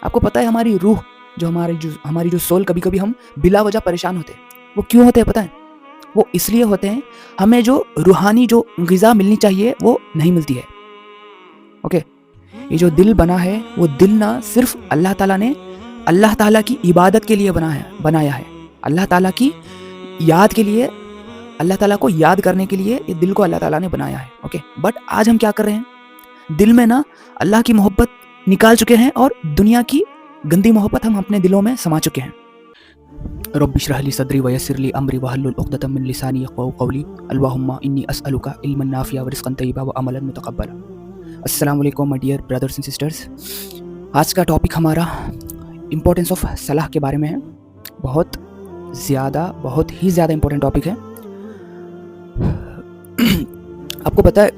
आपको पता है हमारी रूह जो हमारी जो सोल, कभी कभी हम बिला वजह परेशान होते हैं। वो क्यों होते हैं पता है? वो इसलिए होते हैं, हमें जो रूहानी जो ग़िज़ा मिलनी चाहिए वो नहीं मिलती है। ओके, ये जो दिल बना है वो दिल ना सिर्फ अल्लाह ताला ने अल्लाह ताला की इबादत के लिए बनाया है। अल्लाह ताला की याद के लिए, अल्लाह ताला को याद करने के लिए ये दिल को अल्लाह ताला ने बनाया है। ओके, बट आज हम क्या कर रहे हैं? दिल में ना अल्लाह की मोहब्बत निकाल चुके हैं और दुनिया की गंदी मोहब्बत हम अपने दिलों में समा चुके हैं। रब्बि इश्रह ली सदरी वयस्सिर ली अमरी वहल्लुल उक़दतम मिन लिसानी यफ़क़हू क़ौली अल्लाहुम्मा इन्नी अस्अलुका इल्मन नाफ़िअ व रिज़्क़न तय्यबा व अमलन मुतक़ब्बला। अस्सलाम वालेकुम my dear brothers and sisters. आज का टॉपिक हमारा इम्पोर्टेंस ऑफ सलाह के बारे में है। बहुत ही ज़्यादा इम्पोर्टेंट टॉपिक है। आपको पता है,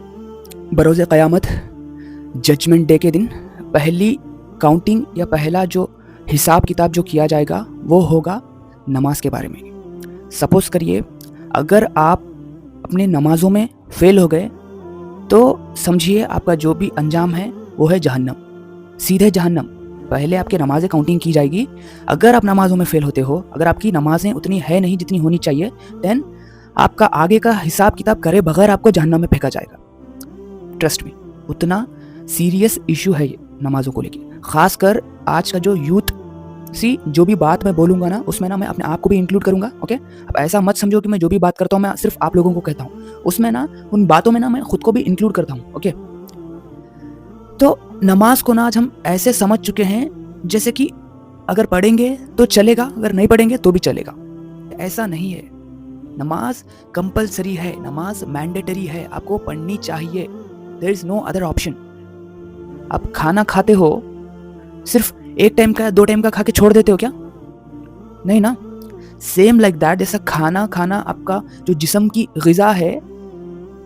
बरोज़े क़यामत जजमेंट डे के दिन पहली काउंटिंग या पहला जो हिसाब किताब जो किया जाएगा वो होगा नमाज के बारे में। सपोज़ करिए अगर आप अपने नमाज़ों में फ़ेल हो गए तो समझिए आपका जो भी अंजाम है वो है जहन्नम, सीधे जहन्नम। पहले आपकी नमाज़ें काउंटिंग की जाएगी। अगर आप नमाज़ों में फ़ेल होते हो, अगर आपकी नमाज़ें उतनी है नहीं जितनी होनी चाहिए, देन आपका आगे का हिसाब किताब करे बगैर आपको जहन्नम में फेंका जाएगा। ट्रस्ट मी, उतना सीरियस इशू है ये नमाज़ों को लेके। ख़ासकर आज का जो यूथ, जो भी बात मैं बोलूँगा ना उसमें ना मैं अपने आप को भी इंक्लूड करूँगा। ओके, अब ऐसा मत समझो कि मैं जो भी बात करता हूँ मैं सिर्फ आप लोगों को कहता हूँ। उसमें ना उन बातों में ना मैं खुद को भी इंक्लूड करता हूँ। ओके, तो नमाज को ना आज हम ऐसे समझ चुके हैं जैसे कि अगर पढ़ेंगे तो चलेगा, अगर नहीं पढ़ेंगे तो भी चलेगा। ऐसा नहीं है। नमाज कंपलसरी है, नमाज मैंडेटरी है, आपको पढ़नी चाहिए। There is no other option. आप खाना खाते हो, सिर्फ एक टाइम का या 2 टाइम का खा के छोड़ देते हो क्या? नहीं ना। सेम लाइक दैट, जैसा खाना खाना आपका जो जिस्म की ग़िज़ा है,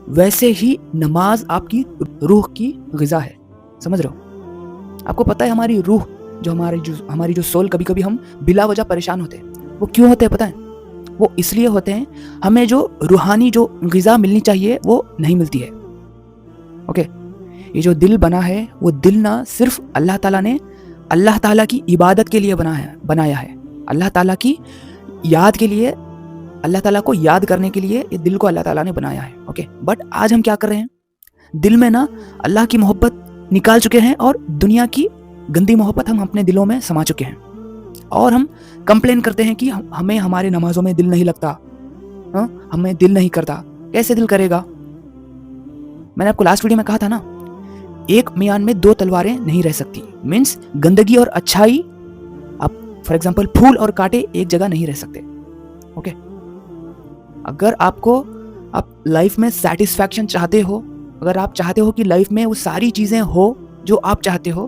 वैसे ही नमाज आपकी रूह की ग़िज़ा है। समझ रहे हो? आपको पता है हमारी रूह जो हमारी जो सोल, कभी कभी हम बिला वजह परेशान होते हैं। वो क्यों होते हैं पता है? वो इसलिए होते हैं, हमें जो रूहानी जो ग़िज़ा मिलनी चाहिए वो नहीं मिलती है। ओके, ये जो दिल बना है वो दिल ना सिर्फ अल्लाह ताला ने अल्लाह ताला की इबादत के लिए बनाया है। अल्लाह ताला की याद के लिए, अल्लाह ताला को याद करने के लिए ये दिल को अल्लाह ताला ने बनाया है। ओके, बट आज हम क्या कर रहे हैं? दिल में ना अल्लाह की मोहब्बत निकाल चुके हैं और दुनिया की गंदी मोहब्बत हम अपने दिलों में समा चुके हैं। और हम कंप्लेन करते हैं कि हमें हमारे नमाजों में दिल नहीं लगता, हमें दिल नहीं करता। कैसे दिल करेगा? मैंने आपको लास्ट वीडियो में कहा था ना, एक म्यान में 2 तलवारें नहीं रह सकती। मीन्स गंदगी और अच्छाई, आप फॉर एग्जांपल फूल और कांटे एक जगह नहीं रह सकते। ओके, अगर आप लाइफ में सेटिस्फैक्शन चाहते हो, अगर आप चाहते हो कि लाइफ में वो सारी चीज़ें हो जो आप चाहते हो,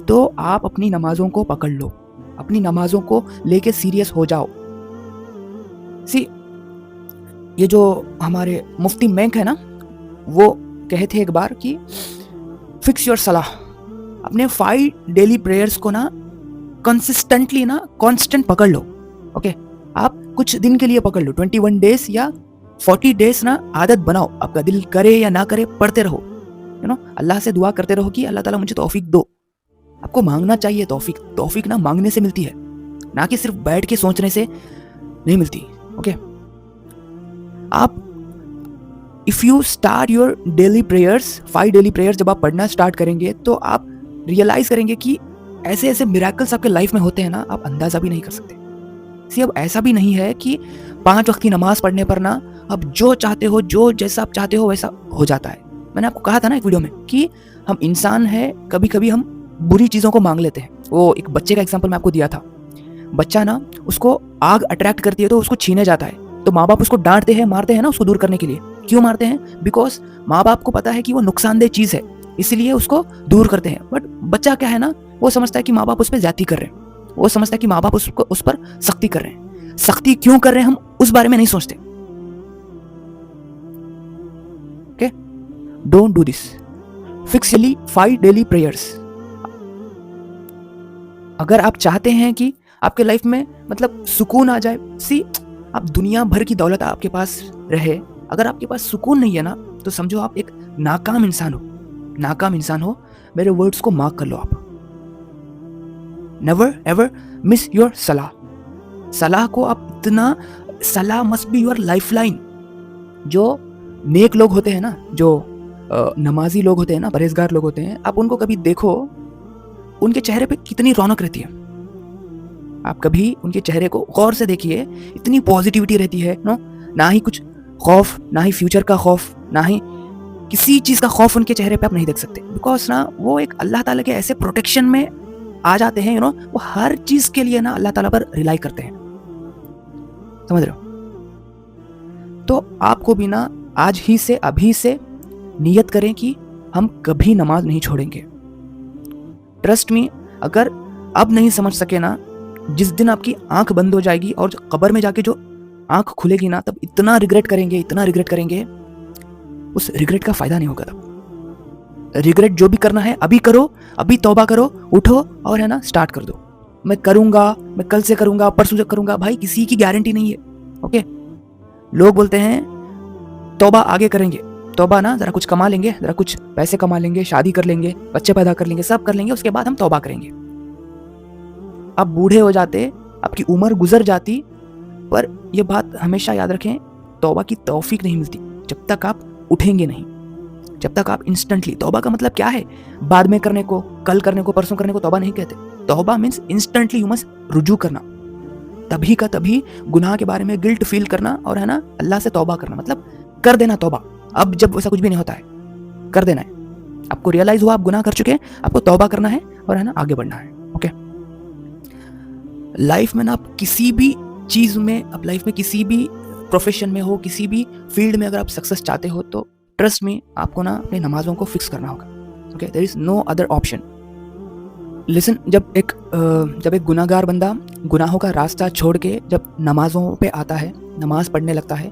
तो आप अपनी नमाज़ों को पकड़ लो, अपनी नमाज़ों को लेके सीरियस हो जाओ। ये जो हमारे मुफ्ती मेंक है ना, वो कहे थे एक बार कि फिक्स योर सलाह। अपने 5 डेली प्रेयर्स को ना कंसिस्टेंटली ना कांस्टेंट पकड़ लो। ओके, आप कुछ दिन के लिए पकड़ लो, 21 डेज या 40 डेज ना आदत बनाओ। आपका दिल करे या ना करे, पढ़ते रहो। अल्लाह से दुआ करते रहो कि अल्लाह ताला मुझे तौफीक दो। आपको मांगना चाहिए तौफीक। तौफीक ना मांगने से मिलती है, ना कि सिर्फ बैठ के सोचने से नहीं मिलती। ओके, आप if you start your daily prayers, 5 daily prayers जब आप पढ़ना स्टार्ट करेंगे तो आप रियलाइज़ करेंगे कि ऐसे ऐसे मिरेकल्स आपके लाइफ में होते हैं ना, आप अंदाज़ा भी नहीं कर सकते। अब ऐसा भी नहीं है कि 5 वक्त की नमाज पढ़ने पर ना आप जो चाहते हो, जो जैसा आप चाहते हो वैसा हो जाता है। मैंने आपको कहा था ना एक वीडियो में कि हम इंसान हैं, कभी कभी हम बुरी चीज़ों को मांग लेते हैं। वो एक बच्चे का एग्जाम्पल मैं आपको दिया था। बच्चा ना, उसको आग अट्रैक्ट करती है तो उसको छीने जाता है, तो माँ बाप उसको डांटते हैं, मारते हैं ना उसको दूर करने के लिए। क्यों मारते हैं? बिकॉज माँ बाप को पता है कि वो नुकसानदेह चीज़ है, इसलिए उसको दूर करते हैं। बट बच्चा क्या है ना, वो समझता है कि माँ बाप उस पर ज्यादती कर रहे हैं, वो समझता है कि माँ बाप उस पर सख्ती कर रहे हैं। सख्ती क्यों कर रहे हैं हम उस बारे में नहीं सोचते। Okay, don't do this. Fix 5 daily prayers. अगर आप चाहते हैं कि आपके लाइफ में मतलब सुकून आ जाए, आप दुनिया भर की दौलत आपके पास रहे, अगर आपके पास सुकून नहीं है ना, तो समझो आप एक नाकाम इंसान हो। मेरे वर्ड्स को मार्क कर लो आप। नेवर एवर मिस योर सलाह। सलाह को आप इतना, सलाह मस्ट बी योर लाइफलाइन। जो नेक लोग होते हैं ना, जो नमाजी लोग होते हैं ना, परहेजगार लोग होते हैं, आप उनको कभी देखो, उनके चेहरे पे कितनी रौनक रहती है। आप कभी उनके चेहरे को गौर से देखिए, इतनी पॉजिटिविटी रहती है नो, ना ही कुछ खौफ, ना ही फ्यूचर का खौफ, ना ही किसी चीज़ का खौफ उनके चेहरे पे आप नहीं देख सकते। बिकॉज ना वो एक अल्लाह ताला के ऐसे प्रोटेक्शन में आ जाते हैं, वो हर चीज़ के लिए ना अल्लाह ताला पर रिलाई करते हैं। समझ रहे हो? तो आपको भी ना आज ही से, अभी से नियत करें कि हम कभी नमाज नहीं छोड़ेंगे। ट्रस्ट मी, अगर अब नहीं समझ सके ना, जिस दिन आपकी आंख बंद हो जाएगी और कब्र में जाके जो आंख खुलेगी ना, तब इतना रिग्रेट करेंगे, इतना रिग्रेट करेंगे, उस रिग्रेट का फायदा नहीं होगा। तब रिग्रेट जो भी करना है अभी करो, अभी तौबा करो, उठो और है ना स्टार्ट कर दो। मैं करूंगा, मैं कल से करूंगा, परसों से करूंगा, भाई किसी की गारंटी नहीं है। ओके, लोग बोलते हैं तौबा आगे करेंगे, तौबा ना जरा कुछ कमा लेंगे, जरा कुछ पैसे कमा लेंगे, शादी कर लेंगे, बच्चे पैदा कर लेंगे, सब कर लेंगे, उसके बाद हम तौबा करेंगे। अब बूढ़े हो जाते, आपकी उम्र गुजर जाती, पर यह बात हमेशा याद रखें, तौबा की तौफीक नहीं मिलती जब तक आप उठेंगे नहीं, जब तक आप इंस्टेंटली। तौबा का मतलब क्या है? बाद में करने को, कल करने को, परसों करने को तौबा नहीं कहते। तौबा मीन्स इंस्टेंटली यू मस्ट रुजू करना, तभी का तभी गुनाह के बारे में गिल्ट फील करना और है ना अल्लाह से तौबा करना, मतलब कर देना तौबा। अब जब वैसा कुछ भी नहीं होता है, कर देना है। आपको रियलाइज हुआ आप गुनाह कर चुके हैं, आपको तौबा करना है और है ना आगे बढ़ना है। ओके, लाइफ में ना आप किसी भी चीज में, आप लाइफ में किसी भी प्रोफेशन में हो, किसी भी फील्ड में अगर आप सक्सेस चाहते हो, तो ट्रस्ट में आपको ना अपनी नमाजों को फिक्स करना होगा। Okay, there is no other option. Listen, जब एक गुनाहगार बंदा गुनाहों का रास्ता छोड़ के जब नमाजों पे आता है, नमाज पढ़ने लगता है,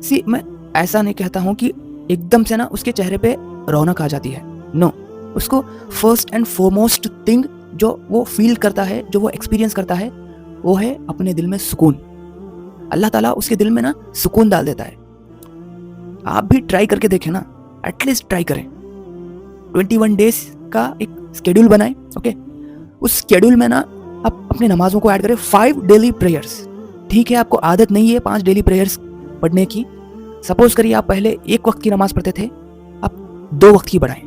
सी मैं ऐसा नहीं कहता हूँ कि एकदम से ना उसके चेहरे पे रौनक आ जाती है, नो। उसको फर्स्ट एंड फॉरमोस्ट थिंग जो वो फील करता है, जो वो एक्सपीरियंस करता है, वो है अपने दिल में सुकून। अल्लाह ताला उसके दिल में ना सुकून डाल देता है। आप भी ट्राई करके देखें ना, एटलीस्ट ट्राई करें। 21 डेज का एक स्केड्यूल बनाएं। ओके, उस स्केड्यूल में ना आप अपनी नमाजों को ऐड करें। 5 डेली प्रेयर्स। ठीक है, आपको आदत नहीं है 5 डेली प्रेयर्स पढ़ने की, सपोज करिए आप पहले 1 वक्त की नमाज पढ़ते थे, आप 2 वक्त की बढ़ाएं,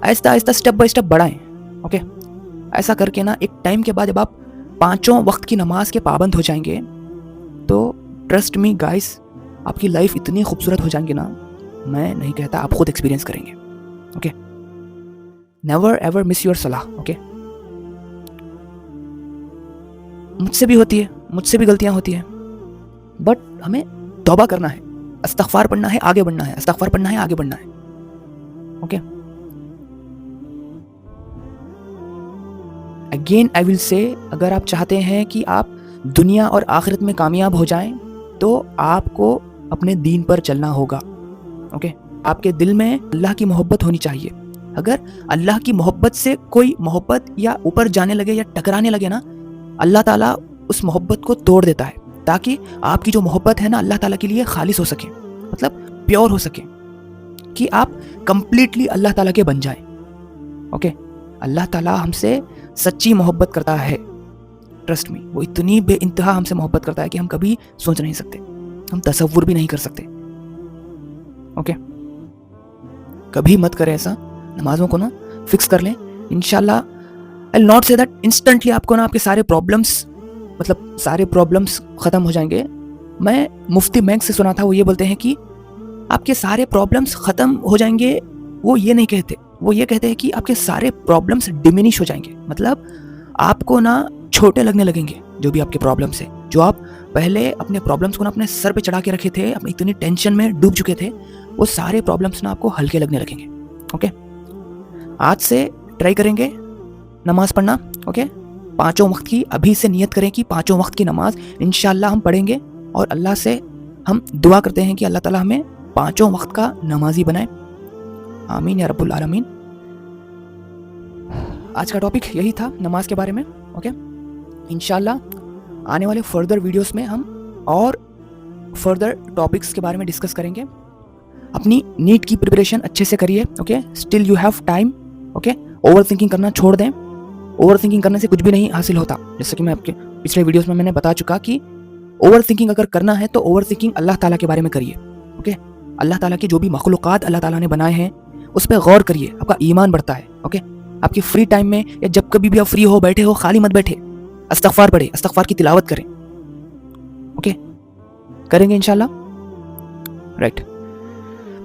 Aahista Aahista step by step बढ़ाएं। ओके, ऐसा करके ना एक टाइम के बाद जब आप 5 वक्त की नमाज के पाबंद हो जाएंगे, तो ट्रस्ट मी गाइस, आपकी लाइफ इतनी खूबसूरत हो जाएंगी ना, मैं नहीं कहता, आप खुद एक्सपीरियंस करेंगे। Okay, never ever miss your सलाह। ओके, मुझसे भी होती है, मुझसे भी गलतियां होती है, बट हमें तौबा करना है, इस्तग़फ़ार पढ़ना है, आगे बढ़ना है, इस्तग़फ़ार पढ़ना है, आगे बढ़ना है। Okay, again I will say, अगर आप चाहते हैं कि आप दुनिया और आखिरत में कामयाब हो जाएं, तो आपको अपने दीन पर चलना होगा। ओके, आपके दिल में अल्लाह की मोहब्बत होनी चाहिए। अगर अल्लाह की मोहब्बत से कोई मोहब्बत या ऊपर जाने लगे या टकराने लगे ना, अल्लाह ताला उस मोहब्बत को तोड़ देता है, ताकि आपकी जो मोहब्बत है ना अल्लाह ताला के लिए खालिस हो सके, मतलब प्योर हो सके, कि आप कंप्लीटली अल्लाह ताला के बन जाएं। ओके, अल्लाह ताला हमसे सच्ची मोहब्बत करता है। ट्रस्ट मी, वो इतनी बेइंतहा हमसे मोहब्बत करता है कि हम कभी सोच नहीं सकते, हम तसव्वुर भी नहीं कर सकते। ओके, कभी मत करें ऐसा। नमाजों को ना फिक्स कर लें। इंशाल्लाह, I will not say that instantly आपको ना आपके सारे प्रॉब्लम्स, मतलब सारे प्रॉब्लम्स खत्म हो जाएंगे। मैं मुफ्ती मैंग से सुना था, वो ये बोलते हैं कि आपके सारे प्रॉब्लम्स खत्म हो जाएंगे। वो ये नहीं कहते, वो ये कहते हैं कि आपके सारे प्रॉब्लम्स डिमिनिश हो जाएंगे, मतलब आपको ना छोटे लगने लगेंगे जो भी आपके प्रॉब्लम्स है। जो आप पहले अपने प्रॉब्लम्स को ना अपने सर पे चढ़ा के रखे थे, अपनी इतनी टेंशन में डूब चुके थे, वो सारे प्रॉब्लम्स ना आपको हल्के लगने लगेंगे। ओके, आज से ट्राई करेंगे नमाज पढ़ना। ओके, 5 वक्त की अभी से नियत करें कि 5 वक्त की नमाज इंशाल्लाह हम पढ़ेंगे, और अल्लाह से हम दुआ करते हैं कि अल्लाह ताला हमें 5 वक्त का नमाजी बनाए। आमीन या रब्बुल आलमीन। आज का टॉपिक यही था नमाज के बारे में। ओके, इंशाल्लाह आने वाले फर्दर वीडियोस में हम और फर्दर टॉपिक्स के बारे में डिस्कस करेंगे। अपनी नीट की प्रिपरेशन अच्छे से करिए। Okay, still you have time. Okay, over thinking करना छोड़ दें। ओवर थिंकिंग करने से कुछ भी नहीं हासिल होता। जैसे कि मैं आपके पिछले वीडियोस में मैंने बता चुका कि ओवर थिंकिंग अगर करना है तो ओवर थिंकिंग अल्लाह ताला के बारे में करिए। ओके, अल्लाह ताला की जो भी मखलूक़ात अल्लाह ताला ने बनाए हैं उस पर गौर करिए, आपका ईमान बढ़ता है। ओके, आपकी फ्री टाइम में या जब कभी भी आप फ्री हो, बैठे हो, खाली मत बैठे, इस्तग़फ़ार पढ़े, इस्तग़फ़ार की तिलावत करें। ओके, करेंगे इंशाल्लाह। राइट,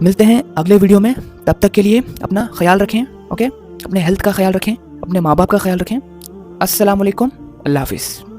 मिलते हैं अगले वीडियो में। तब तक के लिए अपना ख्याल रखें। ओके, अपने हेल्थ का ख्याल रखें, अपने माँ बाप का ख्याल रखें। अस्सलाम वालेकुम, अल्लाह हाफिज़।